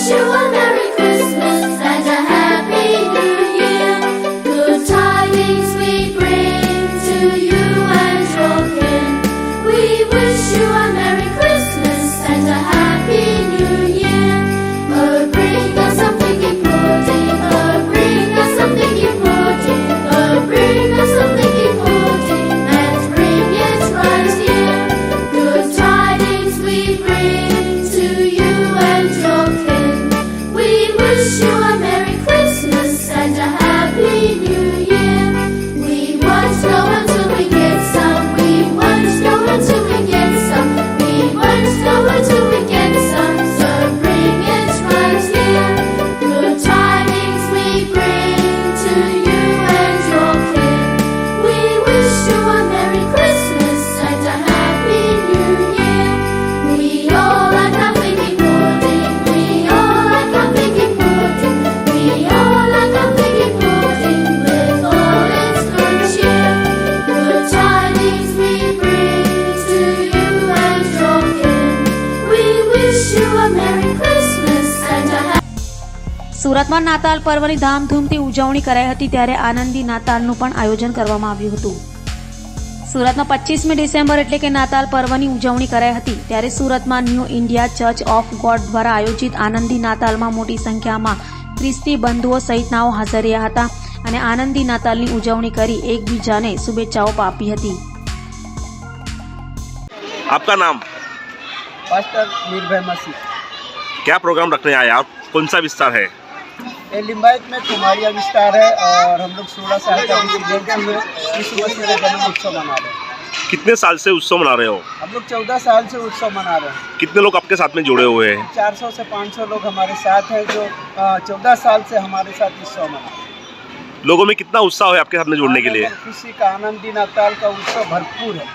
wish you a Merry Christmas and a Happy New Year. Good tidings we bring to you and your kin. We wish you a Merry Christmas and a Happy New Year. Oh, bring us some figgy pudding. Oh, bring us some figgy pudding. Oh, bring us some figgy pudding and bring it right here. Good tidings we bring to you and your kin. We wish you a Merry Christmas and a Happy New Year. We won't go until we get some. We won't go until we get some. We won't go until we get some. So bring it right here. Good tidings we bring to you and your kin. We wish you a Merry Christmas and a Happy New Year. We all like our figgy pudding. We all like our figgy pudding. We all like our figgy pudding with all its good cheer. Good tidings we bring to you and your kin. We wish you a Merry Christmas and a Happy સુરતમાં નાતાલ પર્વની ધામધૂમથી ઉજવણી કરાઈ હતી ત્યારે આનંદી નાતાલનું પણ આયોજન કરવામાં આવ્યું હતું। સુરતમાં 25મી ડિસેમ્બર એટલે કે નાતાલ પર્વની ઉજવણી કરાઈ હતી ત્યારે સુરતમાં new India church of God દ્વારા આયોજિત આનંદી નાતાલમાં મોટી સંખ્યામાં ખ્રિસ્તી બંધુઓ સહિતનાઓ હાજર રહ્યા હતા અને આનંદી નાતાલની ઉજવણી કરી એકબીજાને શુભેચ્છાઓ પાપી હતી। आपका नाम? पास्टर निर्भय मसीह। क्या प्रोग्राम रखने आए आप? कौन सा विस्तार है? ये लिंबायत में कुमारिया विस्तार है और हम लोग 16 साल का रेजिडेंसी में यीशु मसीह का जन्म उत्सव मना रहे हैं। कितने साल से उत्सव मना रहे हो? हम लोग 14 साल से उत्सव मना रहे हैं। कितने लोग आपके साथ में जुड़े हुए हैं? 400 से 500 लोग हमारे साथ हैं जो 14 साल से हमारे साथ उत्सव मना रहे हैं। लोगों में कितना उत्साह है आपके साथ में जुड़ने के लिए? खुशी का आनंदी नाताल का उत्सव भरपूर है।